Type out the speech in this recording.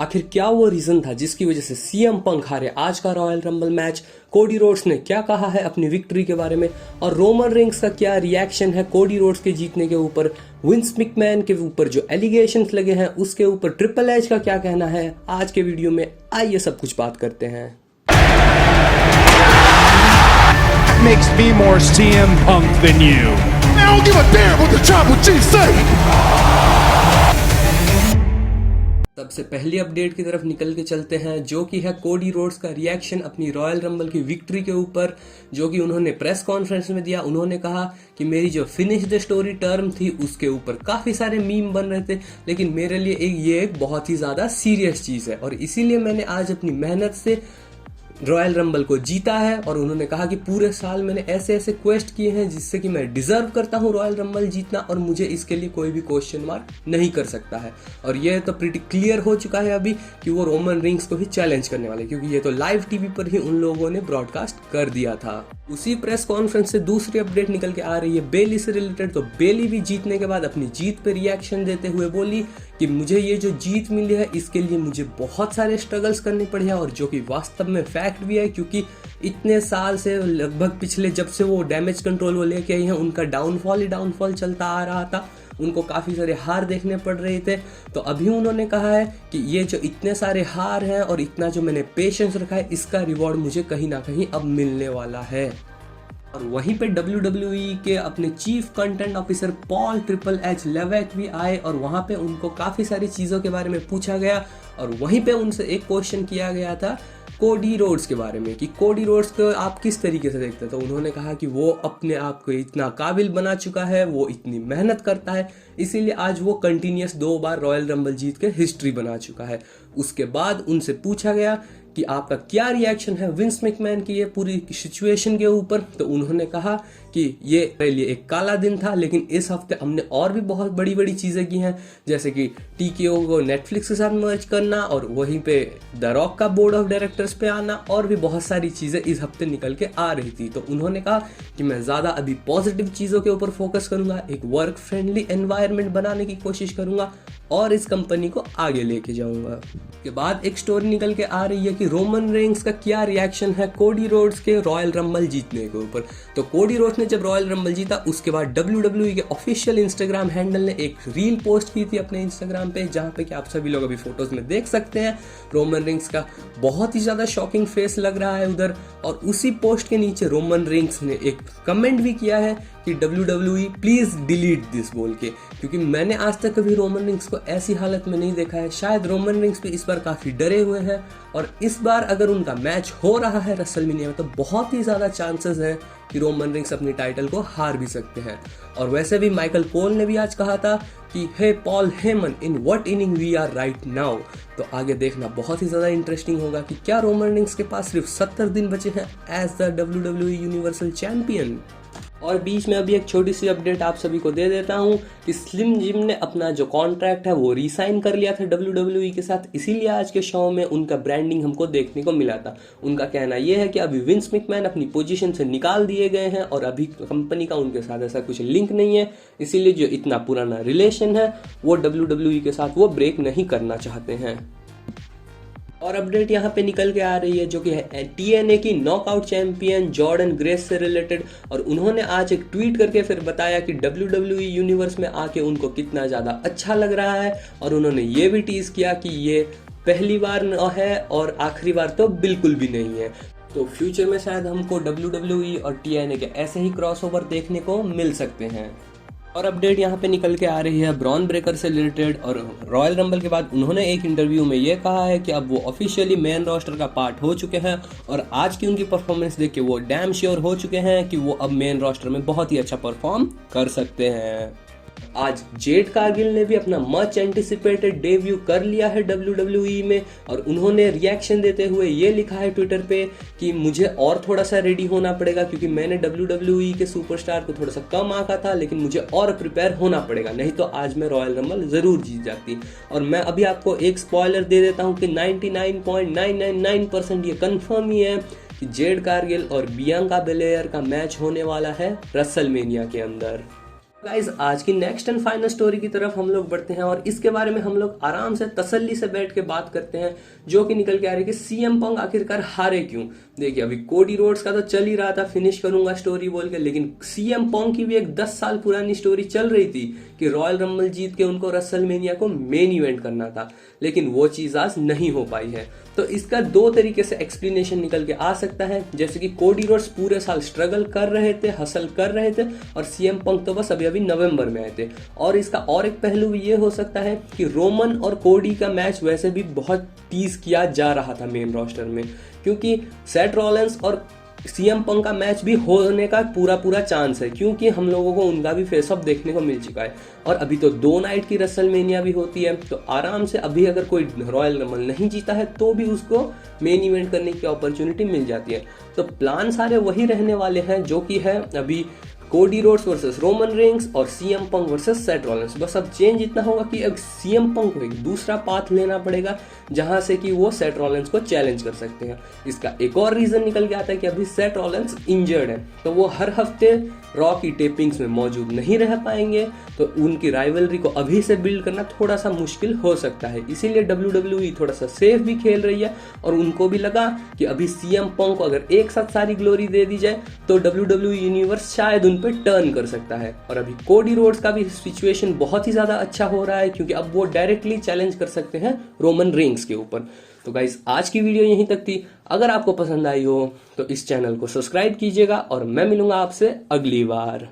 आखिर क्या वो रीजन था जिसकी वजह से सीएम पंक हारे आज का royal rumble match, Cody Rhodes ने क्या कहा है अपनी विक्ट्री के बारे में, और रोमन रिंग्स का क्या रिएक्शन है कोडी रोड्स के जीतने के ऊपर, विंस मैकमैन के ऊपर जो एलिगेशंस लगे हैं उसके ऊपर ट्रिपल एच का क्या कहना है, आज के वीडियो में आइए सब कुछ बात करते हैं। Makes me more CM Punk than you. I don't give a damn what the Tribal Chief say. सबसे पहली अपडेट की तरफ निकल के चलते हैं, जो कि है कोडी रोड्स का रिएक्शन अपनी रॉयल रंबल की विक्ट्री के ऊपर, जो कि उन्होंने प्रेस कॉन्फ्रेंस में दिया। उन्होंने कहा कि मेरी जो फिनिश द स्टोरी टर्म थी उसके ऊपर काफ़ी सारे मीम बन रहे थे, लेकिन मेरे लिए ये एक बहुत ही ज़्यादा सीरियस चीज़ है और इसीलिए मैंने आज अपनी मेहनत से रॉयल रंबल को जीता है। और उन्होंने कहा कि पूरे साल मैंने ऐसे ऐसे क्वेस्ट किए हैं जिससे कि मैं डिजर्व करता हूं रॉयल रंबल जीतना और मुझे इसके लिए कोई भी क्वेश्चन मार्क नहीं कर सकता है। और यह तो प्रीटी क्लियर हो चुका है अभी कि वो रोमन रिंग्स को ही चैलेंज करने वाले, क्योंकि ये तो लाइव टीवी पर ही उन लोगों ने ब्रॉडकास्ट कर दिया था। उसी प्रेस कॉन्फ्रेंस से दूसरी अपडेट निकल के आ रही है बेली से रिलेटेड। तो बेली भी जीतने के बाद अपनी जीत पे रिएक्शन देते हुए बोली कि मुझे ये जो जीत मिली है इसके लिए मुझे बहुत सारे स्ट्रगल्स करने पड़े हैं, और जो कि वास्तव में फैक्ट भी है, क्योंकि इतने साल से लगभग पिछले जब से वो डैमेज कंट्रोल वो लेके आई हैं उनका डाउनफॉल ही डाउनफॉल चलता आ रहा था, उनको काफ़ी सारे हार देखने पड़ रहे थे। तो अभी उन्होंने कहा है कि ये जो इतने सारे हार हैं और इतना जो मैंने पेशेंस रखा है इसका रिवॉर्ड मुझे कहीं ना कहीं अब मिलने वाला है। और वहीं पे WWE के अपने chief content officer Paul triple H Levett भी आए और वहाँ पे उनको काफ़ी सारी चीज़ों के बारे में पूछा गया, और वहीं पे उनसे एक क्वेश्चन किया गया था कोडी रोड्स के बारे में कि कोडी रोड्स को आप किस तरीके से देखते हैं। तो उन्होंने कहा कि वो अपने आप को इतना काबिल बना चुका है, वो इतनी मेहनत करता है, इसीलिए आज वो कंटिन्यूस 2 बार रॉयल रंबल जीत के हिस्ट्री बना चुका है। उसके बाद उनसे पूछा गया कि आपका क्या रिएक्शन है विंस मैकमैन की ये पूरी सिचुएशन के ऊपर। तो उन्होंने कहा कि ये मेरे लिए एक काला दिन था, लेकिन इस हफ्ते हमने और भी बहुत बड़ी बड़ी चीज़ें की हैं, जैसे कि TKO को नेटफ्लिक्स के साथ मर्ज करना और वहीं पे द रॉक का बोर्ड ऑफ डायरेक्टर्स पे आना, और भी बहुत सारी चीज़ें इस हफ्ते निकल के आ रही थी। तो उन्होंने कहा कि मैं ज़्यादा अभी पॉजिटिव चीज़ों के ऊपर फोकस करूँगा, एक वर्क फ्रेंडली एनवायरनमेंट बनाने की कोशिश करूँगा और इस कंपनी को आगे लेके जाऊँगा। के बाद एक स्टोरी निकल के आ रही है कि रोमन रेंग्स का क्या रिएक्शन है कोडी रोड्स के रॉयल रंबल जीतने के ऊपर। तो कोडी रोड्स ने जब रॉयल रंबल जीता उसके बाद WWE के ऑफिशियल इंस्टाग्राम हैंडल ने एक रील पोस्ट की थी अपने इंस्टाग्राम पे, जहाँ पे कि आप सभी लोग अभी फोटोज में देख सकते हैं रोमन रिंग्स का बहुत ही ज़्यादा शॉकिंग फेस लग रहा है उधर। और उसी पोस्ट के नीचे रोमन रिंग्स ने एक कमेंट भी किया है कि WWE प्लीज़ डिलीट दिस बोल के, क्योंकि मैंने आज तक कभी रोमन रिंग्स को ऐसी हालत में नहीं देखा है। शायद रोमन रिंग्स भी इस बार काफ़ी डरे हुए हैं, और इस बार अगर उनका मैच हो रहा है रेसलमेनिया में तो बहुत ही ज़्यादा चांसेस हैं कि रोमन रिंग्स अपनी टाइटल को हार भी सकते हैं। और वैसे भी माइकल कोल ने भी आज कहा था कि हे Paul Heyman, in what inning we are right now. तो आगे देखना बहुत ही ज़्यादा इंटरेस्टिंग होगा कि क्या रोमन रिंग्स के पास सिर्फ 70 दिन बचे हैं as the WWE universal champion. और बीच में अभी एक छोटी सी अपडेट आप सभी को दे देता हूं कि स्लिम जिम ने अपना जो कॉन्ट्रैक्ट है वो रीसाइन कर लिया था WWE के साथ, इसीलिए आज के शो में उनका ब्रांडिंग हमको देखने को मिला था। उनका कहना यह है कि अभी विंस मैकमैन अपनी पोजीशन से निकाल दिए गए हैं और अभी कंपनी का उनके साथ ऐसा कुछ लिंक नहीं है, इसीलिए जो इतना पुराना रिलेशन है वो WWE के साथ वो ब्रेक नहीं करना चाहते हैं। और अपडेट यहाँ पे निकल के आ रही है जो कि है TNA की नॉकआउट चैंपियन जॉर्डन ग्रेस से रिलेटेड, और उन्होंने आज एक ट्वीट करके फिर बताया कि WWE यूनिवर्स में आके उनको कितना ज़्यादा अच्छा लग रहा है, और उन्होंने ये भी टीज किया कि ये पहली बार है और आखिरी बार तो बिल्कुल भी नहीं है। तो फ्यूचर में शायद हमको WWE और TNA के ऐसे ही क्रॉसओवर देखने को मिल सकते हैं। और अपडेट यहाँ पे निकल के आ रही है ब्रॉन ब्रेकर से रिलेटेड, और रॉयल रंबल के बाद उन्होंने एक इंटरव्यू में ये कहा है कि अब वो ऑफिशियली मेन रोस्टर का पार्ट हो चुके हैं, और आज की उनकी परफॉर्मेंस देख के वो डैम श्योर हो चुके हैं कि वो अब मेन रोस्टर में बहुत ही अच्छा परफॉर्म कर सकते हैं। आज जेड कारगिल ने भी अपना मच एंटिसिपेटेड डेब्यू कर लिया है WWE में, और उन्होंने रिएक्शन देते हुए ये लिखा है ट्विटर पे कि मुझे और थोड़ा सा रेडी होना पड़ेगा, क्योंकि मैंने WWE के सुपरस्टार को थोड़ा सा कम आंका था, लेकिन मुझे और प्रिपेयर होना पड़ेगा, नहीं तो आज मैं रॉयल रंबल ज़रूर जीत जाती। और मैं अभी आपको एक स्पॉइलर दे देता हूँ कि 99.999% ये कन्फर्म ही है कि जेड कारगिल और बियांका बेलेयर का मैच होने वाला है रेसलमेनिया के अंदर। गाइज आज की नेक्स्ट एंड फाइनल स्टोरी की तरफ हम लोग बढ़ते हैं और इसके बारे में हम लोग आराम से तसल्ली से बैठ के बात करते हैं, जो कि निकल के आ रही है कि सीएम पंक आखिरकार हारे क्यों। देखिए अभी कोडी रोड्स का तो चल ही रहा था, फिनिश करूंगा स्टोरी बोल के, लेकिन सीएम पंक की भी एक 10 साल पुरानी स्टोरी चल रही थी कि रॉयल रंबल जीत के उनको रेसलमेनिया को मेन इवेंट करना था, लेकिन वो चीज आज नहीं हो पाई है। तो इसका दो तरीके से एक्सप्लेनेशन निकल के आ सकता है, जैसे कि कोडी रोड्स पूरे साल स्ट्रगल कर रहे थे, हसल कर रहे थे, और सीएम पंक तो बस अभी नवंबर में आए थे। और इसका और एक पहलू भी ये हो सकता है कि रोमन और कोडी का मैच वैसे भी बहुत टीज किया जा रहा था मेन रोस्टर में, क्योंकि सेथ रॉलिंस और सीएम पंक का मैच भी होने का पूरा चांस है, क्योंकि हम लोगों को उनका भी फेस ऑफ देखने को मिल चुका है। और अभी तो 2 नाइट की रेसलमेनिया भी होती है, तो आराम से अभी अगर कोई रॉयल रंबल नहीं जीता है तो भी उसको मेन इवेंट करने की अपॉर्चुनिटी मिल जाती है। तो प्लान सारे वही रहने वाले हैं, जो कि है अभी Cody Rhodes versus Roman Reigns और CM Punk versus Seth Rollins. बस अब चेंज इतना होगा कि अब सीएम पंक को एक दूसरा पाथ लेना पड़ेगा, जहां से कि वो सेथ रॉलिंस को चैलेंज कर सकते हैं। इसका एक और रीजन निकल के आता है कि अभी सेथ रॉलिंस इंजर्ड है, तो वो हर हफ्ते रॉ की टेपिंग्स में मौजूद नहीं रह पाएंगे, तो उनकी राइवलरी को अभी से बिल्ड करना थोड़ा सा मुश्किल हो सकता है। इसीलिए WWE थोड़ा सा सेफ भी खेल रही है, और उनको भी लगा कि अभी सीएम पंक को अगर एक साथ सारी ग्लोरी दे दी जाए तो WWE यूनिवर्स शायद उन पे टर्न कर सकता है। और अभी कोडी रोड्स का भी सिचुएशन बहुत ही ज्यादा अच्छा हो रहा है, क्योंकि अब वो डायरेक्टली चैलेंज कर सकते हैं रोमन रेंस के ऊपर। तो गाइस आज की वीडियो यहीं तक थी। अगर आपको पसंद आई हो तो इस चैनल को सब्सक्राइब कीजिएगा, और मैं मिलूंगा आपसे अगली बार।